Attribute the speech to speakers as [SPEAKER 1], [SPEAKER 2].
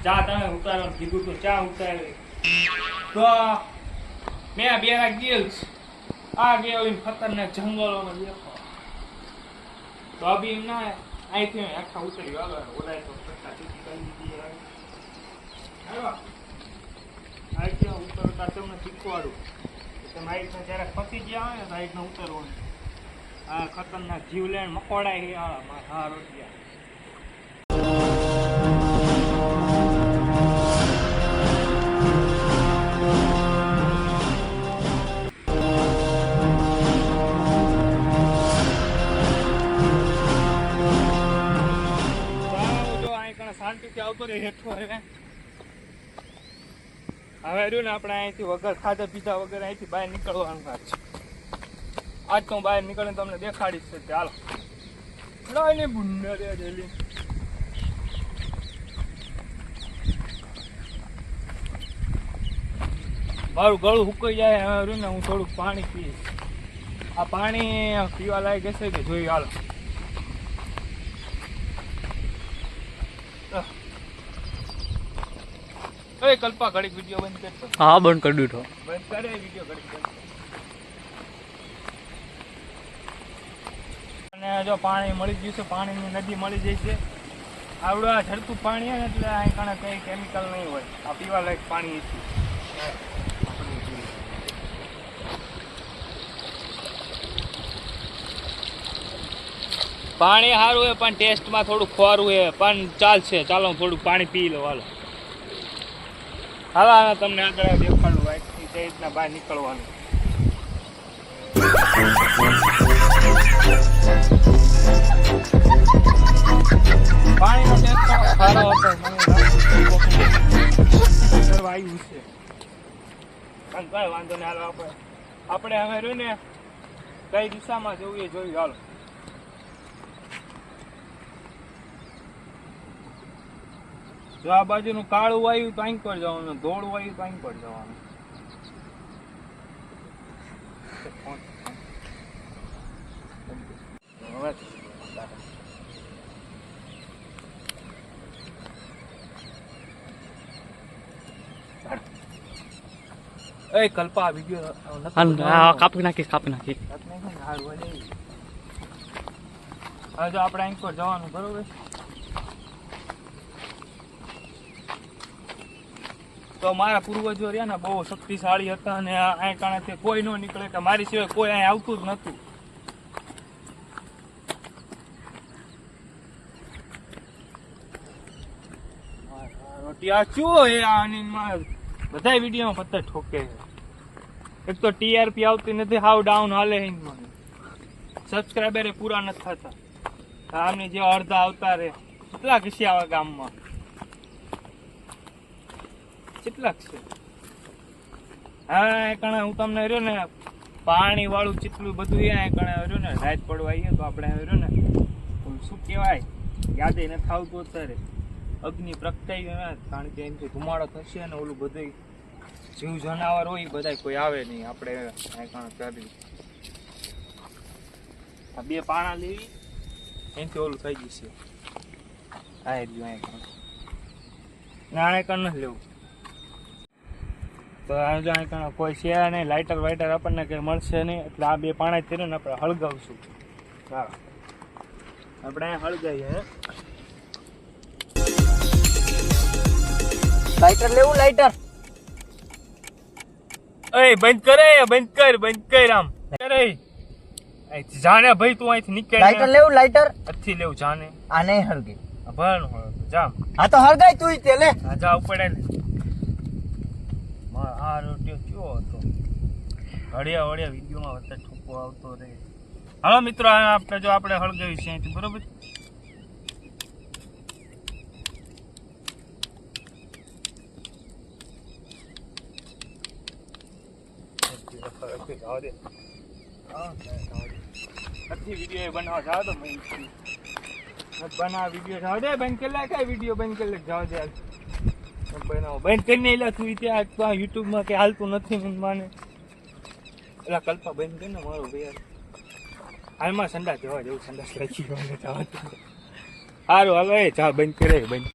[SPEAKER 1] ચા તમે ઉતારવાનું કીધું તો ચા ઉતારી તો મેં બેરા ગયેલ આ ગયા ખતરનાક જંગલોમાં દેખો તો અભી એમ ના અહીંથી આખા ઉતરી ઓલાય તો અહીંથી ઉતરતા તમને શીખવાડું તમે આઈટમાં જ્યારે ફસી ગયા હોય ને તો આઈટમાં ઉતરવાનું આ ખતરનાક જીવલેણ મકોડાય હા રોટિયા શાંતિથી આવતો રહે હેઠો હવે રહ્યું ને આપણે અહીંથી વગર ખાધા પીધા વગર અહીંથી બહાર નીકળવાનું વાત છે આજ તો હું બહાર નીકળીને તમને દેખાડીશ છે ચાલો લઈને બુન્ને રે ડેલી મારું ગળું સુકાઈ જાય હવે રહ્યું ને હું થોડુંક પાણી પીશ આ પાણી પીવા લાયક હશે કે જોઈ હાલો એ કલ્પા ઘડીક વિડિયો બંધ કરતો
[SPEAKER 2] હા બંધ કરી દીધો
[SPEAKER 1] બંધ કરે વિડિયો ઘડીક અને જો પાણી મળી ગયું છે પાણીની નદી મળી જાય છે આવડું આ ઝરતું પાણી હોય ને એટલે અહીં કારણે કંઈ કેમિકલ નહીં હોય આ પીવા લાયક પાણી છે પાણી સારું હોય પણ ટેસ્ટમાં થોડું ખોરું હોય પણ ચાલશે ચાલો હું થોડું પાણી પી લો હાલો હાલો તમને આગળ દેખાડું વાઇકથી તે રીતના બહાર નીકળવાનું પાણીનો ટેસ્ટ સારો હતો મને આવ્યું છે પણ કઈ વાંધો નહીં હાલો આપણે હવે રહ્યું ને કઈ દિશામાં જવું એ જોયું હાલો જો આ બાજુનું કાળું વાયુ તો અહીં પર જવાનું ધોળું વાયુ તો અહીં પર જવાનું એ કલ્પા વિડીયો
[SPEAKER 2] કાપી નાખીશ
[SPEAKER 1] હવે જો આપણે અહીં પર જવાનું બરોબર તો મારા પૂર્વજો રહ્યા ને બહુ શક્તિશાળી હતા અને અહીં કારણે કોઈ ન નીકળે કે મારી સિવાય કોઈ અહીં આવતું જ નતું બધા વિડીયોમાં પત્તર ઠોકે એક તો ટીઆરપી આવતી નથી હાવ ડાઉન હાલે સબસ્ક્રાઈબર પૂરા નથી થતા આમની જે અડધા આવતા રે કેટલા કિસ્સા આવે ગામમાં કેટલાક છે હા કણે હું તમને રહ્યો ને પાણી વાળું ચીટલું બધું કણે રહ્યું ને રાત પડવા આવીએ તો આપણે રહ્યું ને શું કહેવાય યાદ નથી આવતું અત્યારે અગ્નિ પ્રગટાઈ કારણ કે એમથી ધુમાડો થશે ને ઓલું બધું જીવ જનાવર હોય એ બધા કોઈ આવે નહીં આપણે કણે કરી આ બે પાણા લેવી એનાથી ઓલું થઈ જશે આ જ ના કણ નથી લેવું તો કોઈ છે નહીં લાઇટર વાઇટર આપણને કંઈ મળશે નહીં એટલે આ બે પાણા જ ને આપણે હળગાવશું ચાલો આપણે અહીંયા હળગાવીએ
[SPEAKER 2] લાઇટર લેવું લાઇટર
[SPEAKER 1] એ બંધ કર આમ કરે જાને ભાઈ તું અહીંથી નીકળ
[SPEAKER 2] લાઇટર લેવું લાઇટર
[SPEAKER 1] નથી લેવું જાને
[SPEAKER 2] આ નહીં હળગે
[SPEAKER 1] ભણ જામ
[SPEAKER 2] આ તો હળગાય તું તે લે
[SPEAKER 1] આ જા ઉપડે ને આ રોટિયો કયો હતો હળિયા વિડીયોમાં વચ્ચે ઠોકો આવતો રહે હાલો મિત્રો આપણે જો આપણે હળગાવી છે અહીંથી બરોબર વિડીયો બનાવવા જાવ તો બનાવ વિડીયો જાવ દે બંધ કરી કઈ વિડીયો બંધ કરી જાવ દે બનાવો બંધ કરીને એટલે તું ત્યાં યુટ્યુબમાં કે હાલતું નથી મને એટલે કલ્પા બંધ કરીને મારો ભાઈ હાલમાં સંડાસ જવા જવું સંડાસ રાખી જવા સારું હાલો એ ચા બંધ કરે બંધ